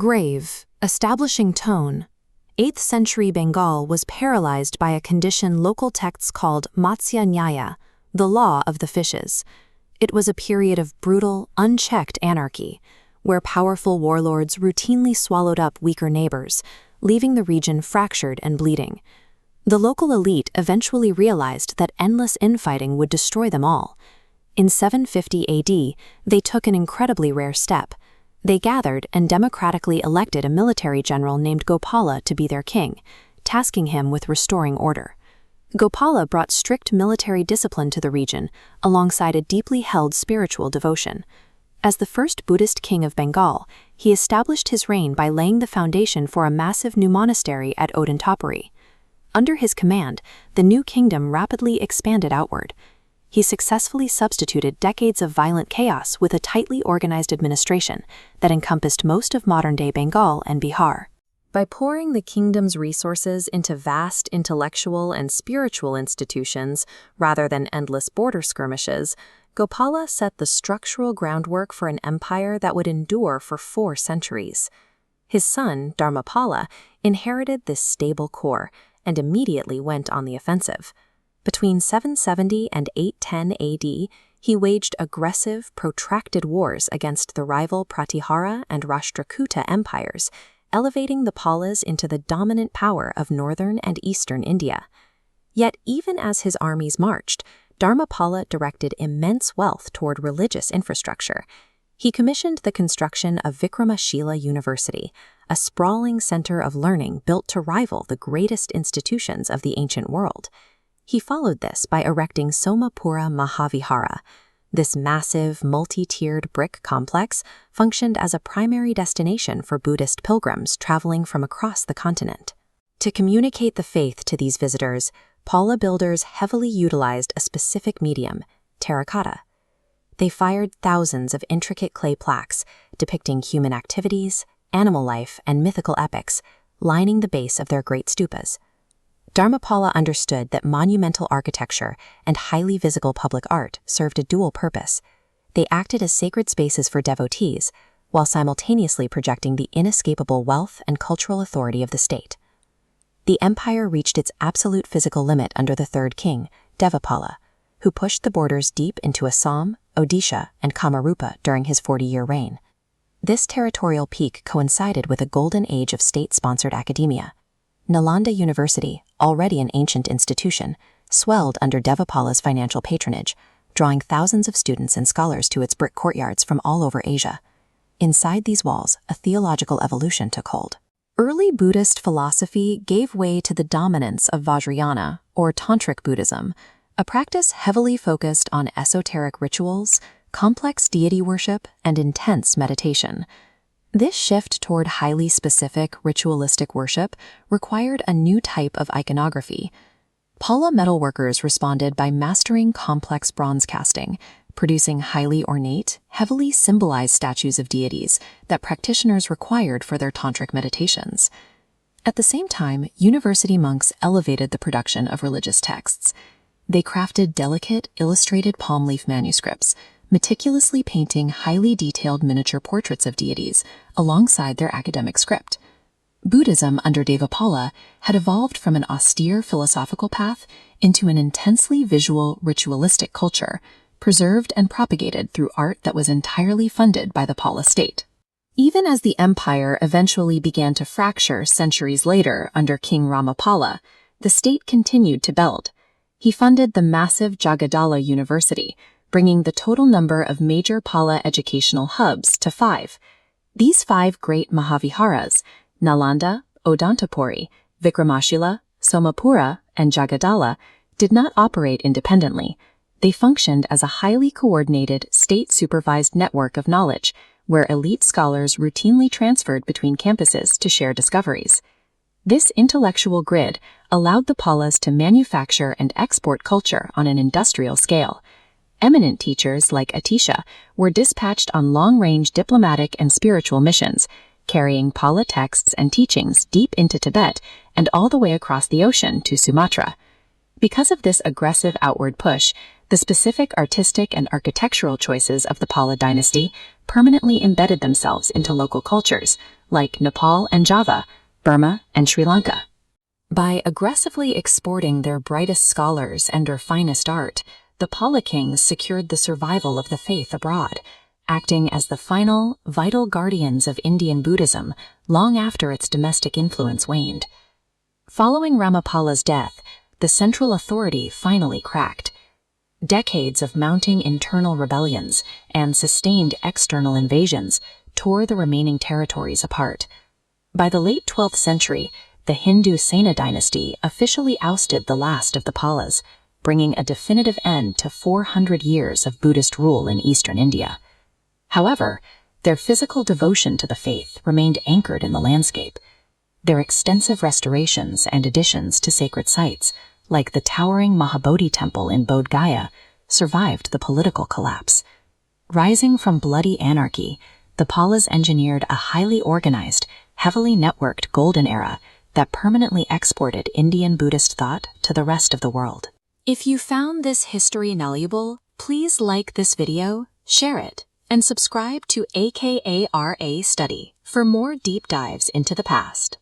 Grave, establishing tone. 8th century Bengal was paralyzed by a condition local texts called Matsya Nyaya, the law of the fishes. It was a period of brutal, unchecked anarchy, where powerful warlords routinely swallowed up weaker neighbors, leaving the region fractured and bleeding. The local elite eventually realized that endless infighting would destroy them all. In 750 AD, they took an incredibly rare step. They gathered and democratically elected a military general named Gopala to be their king, tasking him with restoring order. Gopala brought strict military discipline to the region, alongside a deeply held spiritual devotion. As the first Buddhist king of Bengal, he established his reign by laying the foundation for a massive new monastery at Odantapuri. Under his command, the new kingdom rapidly expanded outward. He successfully substituted decades of violent chaos with a tightly organized administration that encompassed most of modern-day Bengal and Bihar. By pouring the kingdom's resources into vast intellectual and spiritual institutions rather than endless border skirmishes, Gopala set the structural groundwork for an empire that would endure for 4 centuries. His son, Dharmapala, inherited this stable core and immediately went on the offensive. Between 770 and 810 AD, he waged aggressive, protracted wars against the rival Pratihara and Rashtrakuta empires, elevating the Palas into the dominant power of northern and eastern India. Yet even as his armies marched, Dharmapala directed immense wealth toward religious infrastructure. He commissioned the construction of Vikramashila University, a sprawling center of learning built to rival the greatest institutions of the ancient world. He followed this by erecting Somapura Mahavihara. This massive, multi-tiered brick complex functioned as a primary destination for Buddhist pilgrims traveling from across the continent. To communicate the faith to these visitors, Pala builders heavily utilized a specific medium, terracotta. They fired thousands of intricate clay plaques depicting human activities, animal life, and mythical epics, lining the base of their great stupas. Dharmapala understood that monumental architecture and highly visible public art served a dual purpose. They acted as sacred spaces for devotees, while simultaneously projecting the inescapable wealth and cultural authority of the state. The empire reached its absolute physical limit under the third king, Devapala, who pushed the borders deep into Assam, Odisha, and Kamarupa during his 40-year reign. This territorial peak coincided with a golden age of state-sponsored academia. Nalanda University, already an ancient institution, swelled under Devapala's financial patronage, drawing thousands of students and scholars to its brick courtyards from all over Asia. Inside these walls, a theological evolution took hold. Early Buddhist philosophy gave way to the dominance of Vajrayana, or Tantric Buddhism, a practice heavily focused on esoteric rituals, complex deity worship, and intense meditation. This shift toward highly specific, ritualistic worship required a new type of iconography. Pala metalworkers responded by mastering complex bronze casting, producing highly ornate, heavily symbolized statues of deities that practitioners required for their tantric meditations. At the same time, university monks elevated the production of religious texts. They crafted delicate, illustrated palm leaf manuscripts, meticulously painting highly detailed miniature portraits of deities alongside their academic script. Buddhism under Devapala had evolved from an austere philosophical path into an intensely visual, ritualistic culture, preserved and propagated through art that was entirely funded by the Pala state. Even as the empire eventually began to fracture centuries later under King Ramapala, the state continued to build. He funded the massive Jagaddala University, bringing the total number of major Pala educational hubs to 5. These 5 great Mahaviharas, Nalanda, Odantapuri, Vikramashila, Somapura, and Jagaddala, did not operate independently. They functioned as a highly coordinated, state-supervised network of knowledge, where elite scholars routinely transferred between campuses to share discoveries. This intellectual grid allowed the Palas to manufacture and export culture on an industrial scale. Eminent teachers like Atisha were dispatched on long-range diplomatic and spiritual missions, carrying Pala texts and teachings deep into Tibet and all the way across the ocean to Sumatra. Because of this aggressive outward push, the specific artistic and architectural choices of the Pala Dynasty permanently embedded themselves into local cultures, like Nepal and Java, Burma and Sri Lanka. By aggressively exporting their brightest scholars and their finest art, the Pala kings secured the survival of the faith abroad, acting as the final, vital guardians of Indian Buddhism long after its domestic influence waned. Following Ramapala's death, the central authority finally cracked. Decades of mounting internal rebellions and sustained external invasions tore the remaining territories apart. By the late 12th century, the Hindu Sena dynasty officially ousted the last of the Palas, bringing a definitive end to 400 years of Buddhist rule in eastern India. However, their physical devotion to the faith remained anchored in the landscape. Their extensive restorations and additions to sacred sites, like the towering Mahabodhi temple in Bodh Gaya, survived the political collapse. Rising from bloody anarchy, the Palas engineered a highly organized, heavily networked golden era that permanently exported Indian Buddhist thought to the rest of the world. If you found this history valuable, please like this video, share it, and subscribe to AKHARA Study for more deep dives into the past.